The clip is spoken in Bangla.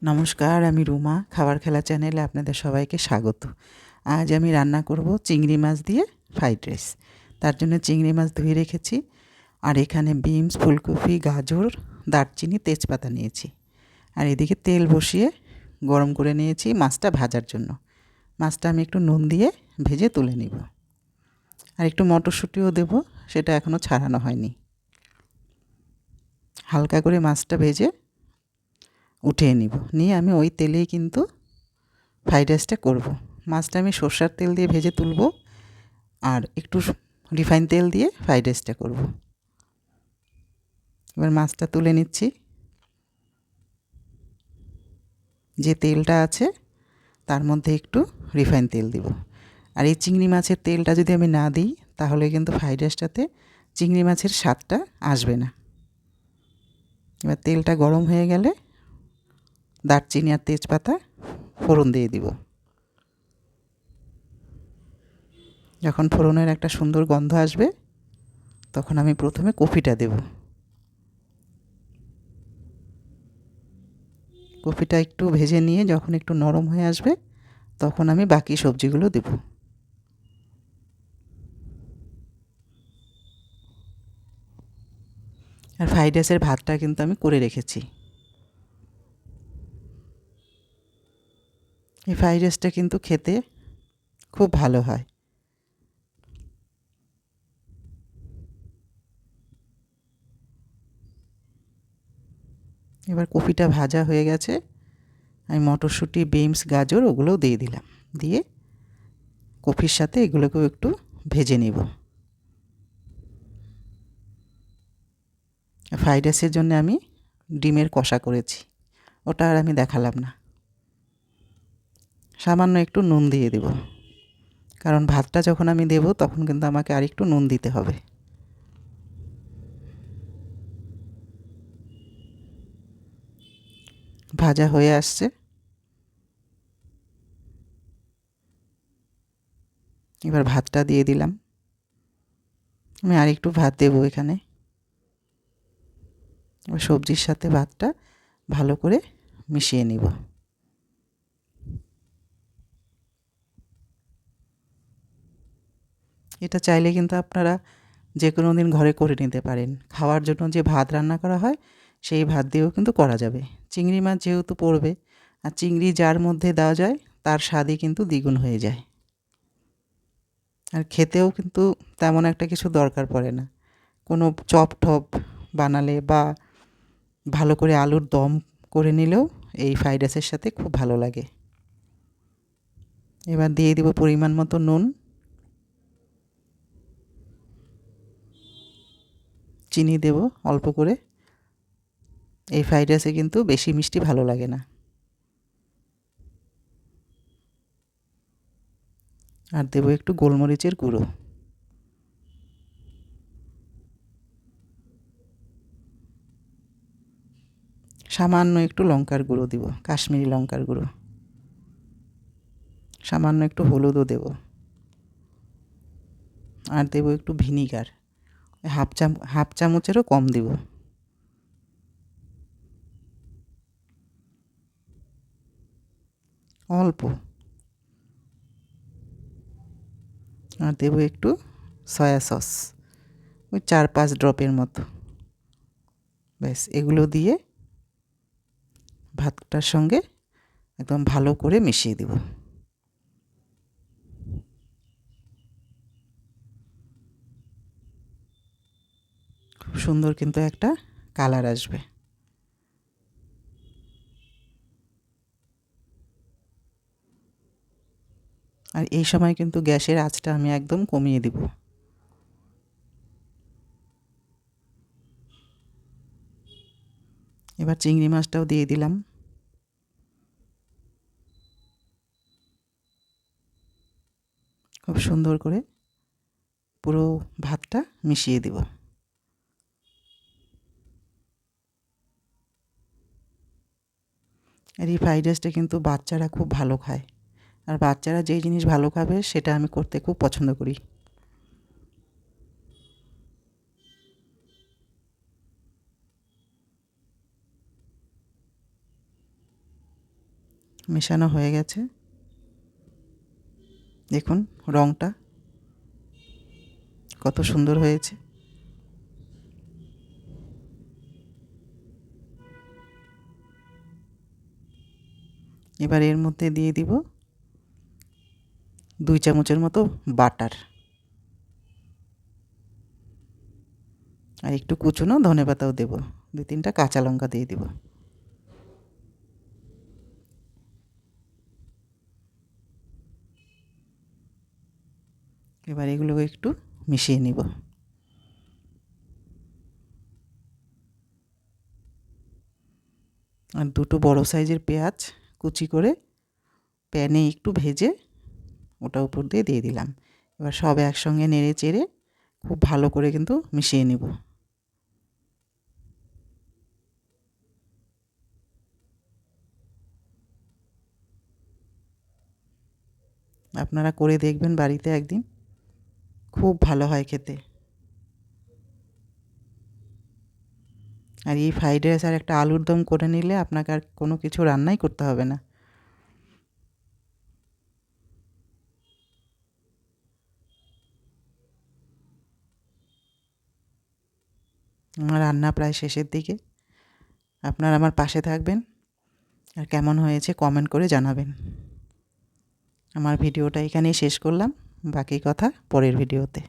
নমস্কার, আমি রুমা। খাবার খেলা চ্যানেলে আপনাদের সবাইকে স্বাগত। আজ আমি রান্না করব চিংড়ি মাছ দিয়ে ফ্রাইড রাইস। তার জন্য চিংড়ি মাছ ধুয়ে রেখেছি, আর এখানে বিনস, ফুলকপি, গাজর, দারচিনি, তেজপাতা নিয়েছি। আর এদিকে তেল বসিয়ে গরম করে নিয়েছি মাছটা ভাজার জন্য। মাছটা আমি একটু নুন দিয়ে ভেজে তুলে নিব। আর একটু মটরশুঁটিও দেব, সেটা এখনও ছাড়ানো হয়নি। হালকা করে মাছটা ভেজে উঠিয়ে নিব, নিয়ে আমি ওই তেলেই কিন্তু ফ্রাইড রাইসটা করব। মাছটা আমি সর্ষের তেল দিয়ে ভেজে তুলব, আর একটু রিফাইন তেল দিয়ে ফ্রাইড রাইসটা করব। এবার মাছটা তুলে নিচ্ছি। যে তেলটা আছে তার মধ্যে একটু রিফাইন তেল দিব। আর এই চিংড়ি মাছের তেলটা যদি আমি না দিই, তাহলে কিন্তু ফ্রাইড রাইসটাতে চিংড়ি মাছের স্বাদটা আসবে না। এবার তেলটা গরম হয়ে গেলে দারচিনি আর তেজপাতা ফোড়ন দিয়ে দিব। যখন ফোড়নের একটা সুন্দর গন্ধ আসবে, তখন আমি প্রথমে কপিটা দেব। কপিটা একটু ভেজে নিয়ে যখন একটু নরম হয়ে আসবে, তখন আমি বাকি সবজিগুলো দেব। আর ফ্রাইড রাইসের ভাতটা কিন্তু আমি করে রেখেছি। এই ফ্রাইড রাইসটা কিন্তু খেতে খুব ভালো হয়। এবার কপিটা ভাজা হয়ে গেছে, আমি মটরশুঁটি, বিনস, গাজর ওগুলোও দিয়ে দিলাম। দিয়ে কপির সাথে এগুলোকেও একটু ভেজে নেব। ফ্রাইড রাইসের জন্য আমি ডিমের কষা করেছি, ওটা আর আমি দেখালাম না। সামান্য একটু নুন দিয়ে দেব, কারণ ভাতটা যখন আমি দেব তখন কিন্তু আমাকে আর একটু নুন দিতে হবে। ভাজা হয়ে আসছে, এবার ভাতটা দিয়ে দিলাম। আমি আর একটু ভাত দেবো এখানে। এবার সবজির সাথে ভাতটা ভালো করে মিশিয়ে নিব। এটা চাইলে কিন্তু আপনারা যে কোনো দিন ঘরে করে নিতে পারেন। খাওয়ার জন্য যে ভাত রান্না করা হয়, সেই ভাত দিয়েও কিন্তু করা যাবে। চিংড়ি মাছ যেহেতু পড়বে, আর চিংড়ি যার মধ্যে দেওয়া যায় তার স্বাদই কিন্তু দ্বিগুণ হয়ে যায়। আর খেতেও কিন্তু তেমন একটা কিছু দরকার পড়ে না। কোনো চপ টপ বানালে বা ভালো করে আলুর দম করে নিলেও এই ফ্রাইড রাইসের সাথে খুব ভালো লাগে। এবার দিয়ে দিব পরিমাণ মতো নুন, চিনি দেব অল্প করে। এই ফ্রাইড রাইসে কিন্তু বেশি মিষ্টি ভালো লাগে না। আর দেবো একটু গোলমরিচের গুঁড়ো। সামান্য একটু লঙ্কার গুঁড়ো দিব, কাশ্মীরি লঙ্কার গুঁড়ো। সামান্য একটু হলুদও দেব। আর দেবো একটু ভিনিগার, হাফ চামচেরও কম দিব। অল্প। আর দেবো একটু সয়া সস, ওই 4-5 ড্রপের মতো। ব্যাস, এগুলো দিয়ে ভাতটার সঙ্গে একদম ভালো করে মিশিয়ে দেব। খুব সুন্দর কিন্তু একটা কালার আসবে। আর এই সময় কিন্তু গ্যাসের আঁচটা আমি একদম কমিয়ে দিব। এবার চিংড়ি মাছটাও দিয়ে দিলাম। খুব সুন্দর করে পুরো ভাতটা মিশিয়ে দিব। আর এই ফ্রাইড রাইসটা কিন্তু বাচ্চারা খুব ভালো খায়। আর বাচ্চারা যেই জিনিস ভালো খাবে সেটা আমি করতে খুব পছন্দ করি। মেশানো হয়ে গেছে। দেখুন রঙটা কত সুন্দর হয়েছে। এবার এর মধ্যে দিয়ে দিব 2 চামচের মতো বাটার আর একটু কুচনো ধনেপাতাও দেব। 2-3টা কাঁচা লঙ্কা দিয়ে দিব। এবার এগুলোকে একটু মিশিয়ে নিব। আর 2টো বড় সাইজের পেঁয়াজ কুচি করে প্যানে একটু ভেজে ওটা উপর দিয়ে দিলাম। এবার সব একসঙ্গে নেড়ে চেড়ে খুব ভালো করে কিন্তু মিশিয়ে নিব। আপনারা করে দেখবেন বাড়িতে একদিন, খুব ভালো হয় খেতে। আর এই ফ্রাইড রাইস আর একটা আলুর দম করে নিলে আপনাকে আর কোনো কিছু রান্নাই করতে হবে না। আমার রান্না প্রায় শেষের দিকে। আপনারা আমার পাশে থাকবেন আর কেমন হয়েছে কমেন্ট করে জানাবেন। আমার ভিডিওটা এখানেই শেষ করলাম। বাকি কথা পরের ভিডিওতে।